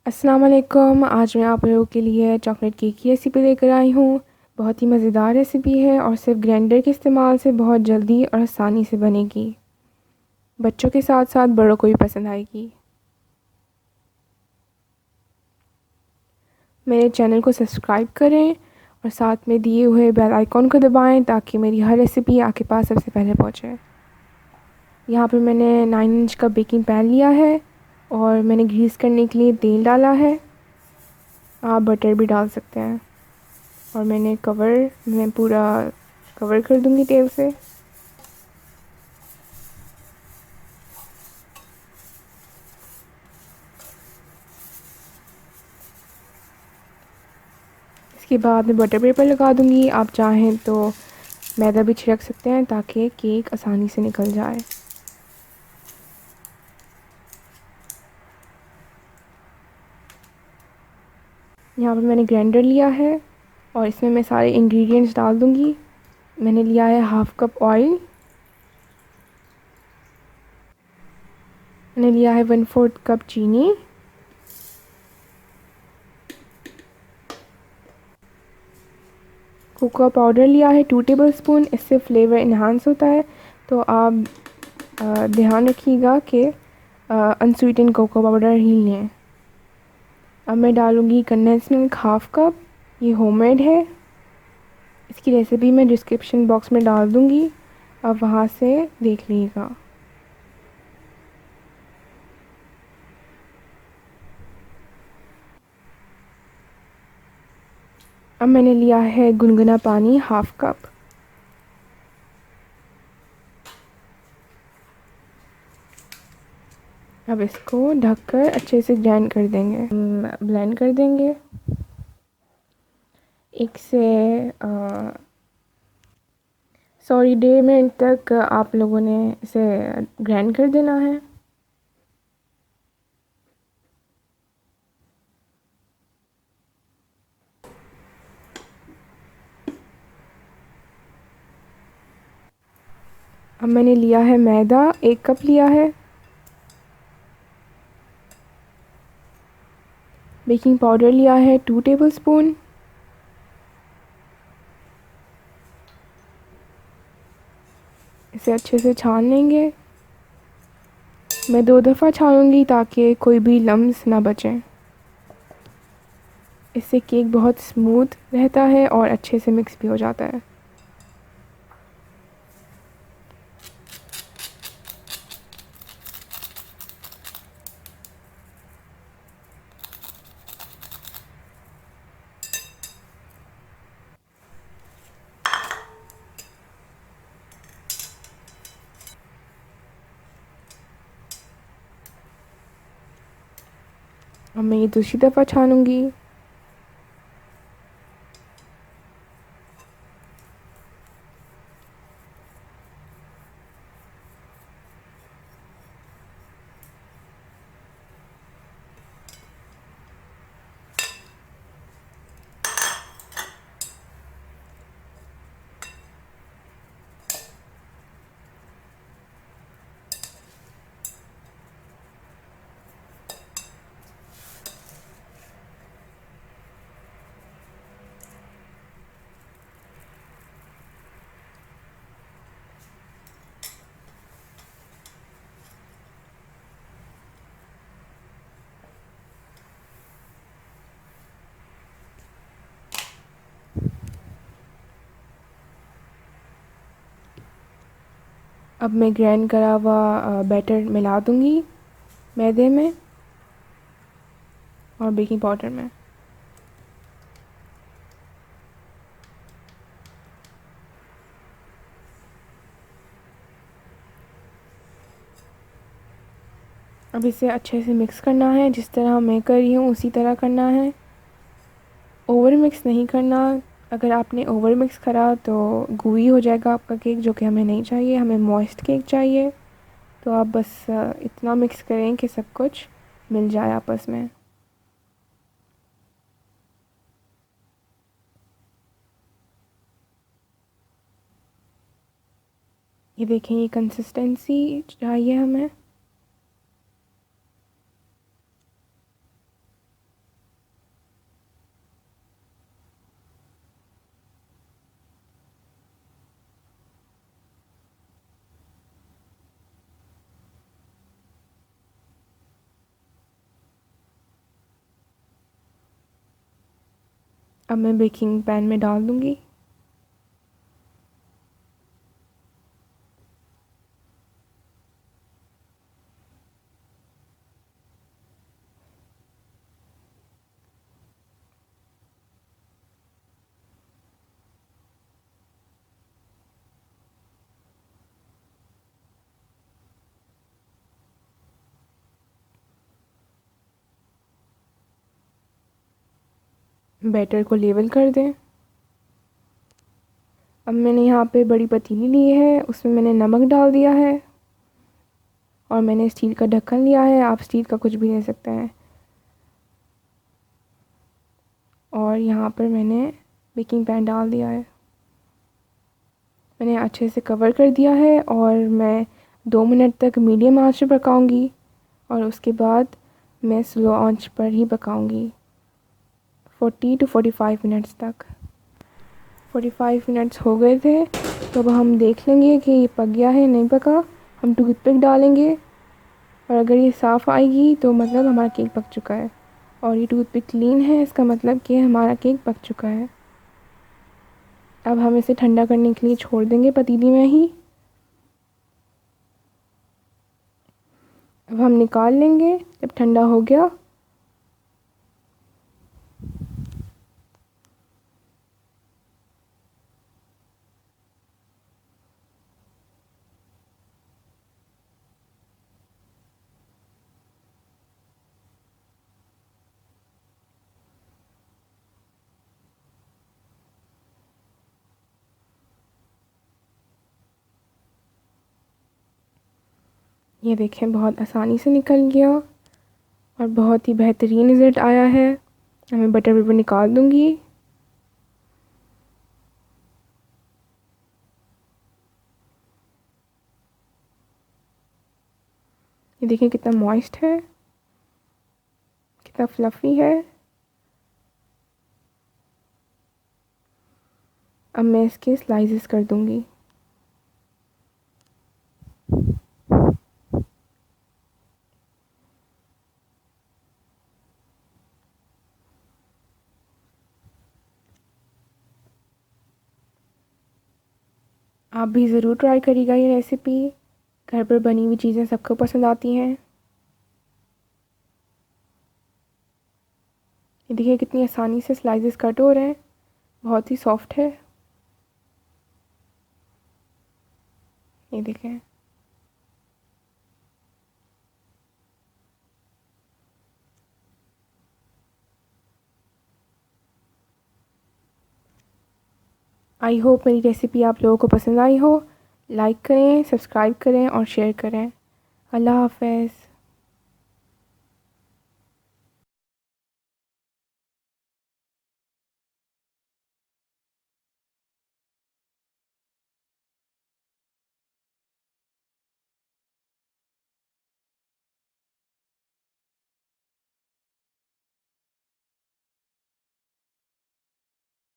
अस्सलाम वालेकुम। आज मैं आप लोगों के लिए चॉकलेट केक की रेसिपी लेकर आई हूँ। बहुत ही मज़ेदार रेसिपी है और सिर्फ ग्राइंडर के इस्तेमाल से बहुत जल्दी और आसानी से बनेगी। बच्चों के साथ साथ बड़ों को भी पसंद आएगी। मेरे चैनल को सब्सक्राइब करें और साथ में दिए हुए बेल आइकॉन को दबाएं ताकि मेरी हर रेसिपी आपके पास सबसे पहले पहुँचे। यहाँ पर मैंने 9 इंच का बेकिंग पैन लिया है और मैंने ग्रीस करने के लिए तेल डाला है। आप बटर भी डाल सकते हैं। और मैं पूरा कवर कर दूंगी तेल से। इसके बाद मैं बटर पेपर लगा दूंगी। आप चाहें तो मैदा भी छिड़क सकते हैं ताकि केक आसानी से निकल जाए। यहाँ पर मैंने ग्राइंडर लिया है और इसमें मैं सारे इंग्रेडिएंट्स डाल दूंगी। मैंने लिया है हाफ़ कप ऑयल। मैंने लिया है 1/4 कप चीनी। कोकोआ पाउडर लिया है 2 टेबलस्पून। इससे फ्लेवर इन्हांस होता है, तो आप ध्यान रखिएगा कि अनस्वीटेंड कोकोआ पाउडर ही लें। अब मैं डालूँगी कंडेंस मिल्क हाफ़ कप। ये होममेड है। इसकी रेसिपी मैं डिस्क्रिप्शन बॉक्स में डाल दूँगी, आप वहाँ से देख लीजिएगा। अब मैंने लिया है गुनगुना पानी हाफ़ कप। अब इसको ढककर अच्छे से ब्लेंड कर देंगे। एक से सॉरी 1.5 मिनट तक आप लोगों ने इसे ग्राइंड कर देना है। अब मैंने लिया है मैदा 1 कप लिया है। बेकिंग पाउडर लिया है 2 टेबलस्पून। इसे अच्छे से छान लेंगे। मैं 2 दफ़ा छानूंगी ताकि कोई भी लम्स ना बचें। इससे केक बहुत स्मूथ रहता है और अच्छे से मिक्स भी हो जाता है। अब मैं ये दूसरी दफ़ा छानूंगी। अब मैं ग्राइंड करा हुआ बैटर मिला दूंगी मैदे में और बेकिंग पाउडर में। अब इसे अच्छे से मिक्स करना है। जिस तरह मैं कर रही हूँ उसी तरह करना है। ओवर मिक्स नहीं करना। अगर आपने ओवर मिक्स करा तो gooey हो जाएगा आपका केक, जो कि हमें नहीं चाहिए। हमें मॉइस्ट केक चाहिए। तो आप बस इतना मिक्स करें कि सब कुछ मिल जाए आपस में। ये देखें, ये कंसिस्टेंसी चाहिए हमें। अब मैं बेकिंग पैन में डाल दूँगी। बैटर को लेवल कर दें। अब मैंने यहाँ पे बड़ी पतीली ली है, उसमें मैंने नमक डाल दिया है और मैंने स्टील का ढक्कन लिया है। आप स्टील का कुछ भी ले सकते हैं। और यहाँ पर मैंने बेकिंग पैन डाल दिया है। मैंने अच्छे से कवर कर दिया है और मैं 2 मिनट तक मीडियम आंच पर पकाऊंगी और उसके बाद मैं स्लो आंच पर ही पकाऊंगी 40 to 45 मिनट्स तक। 45 मिनट्स हो गए थे, तो अब हम देख लेंगे कि ये पक गया है नहीं पका। हम टूथपिक डालेंगे और अगर ये साफ़ आएगी तो मतलब हमारा केक पक चुका है, और ये टूथपिक क्लीन है, इसका मतलब कि हमारा केक पक चुका है। अब हम इसे ठंडा करने के लिए छोड़ देंगे पतीली में ही। अब हम निकाल लेंगे जब ठंडा हो गया। ये देखें, बहुत आसानी से निकल गया और बहुत ही बेहतरीन रिज़ल्ट आया है। मैं बटर पेपर निकाल दूँगी। ये देखिए कितना मॉइस्ट है, कितना फ्लफ़ी है। अब मैं इसके स्लाइसेस कर दूँगी। आप भी ज़रूर ट्राई करिएगा ये रेसिपी। घर पर बनी हुई चीज़ें सबको पसंद आती हैं। ये देखिए कितनी आसानी से स्लाइसेस कट हो रहे हैं, बहुत ही सॉफ्ट है। ये देखें। आई होप मेरी रेसिपी आप लोगों को पसंद आई हो। लाइक करें, सब्सक्राइब करें और शेयर करें। अल्लाह हाफ़िज़।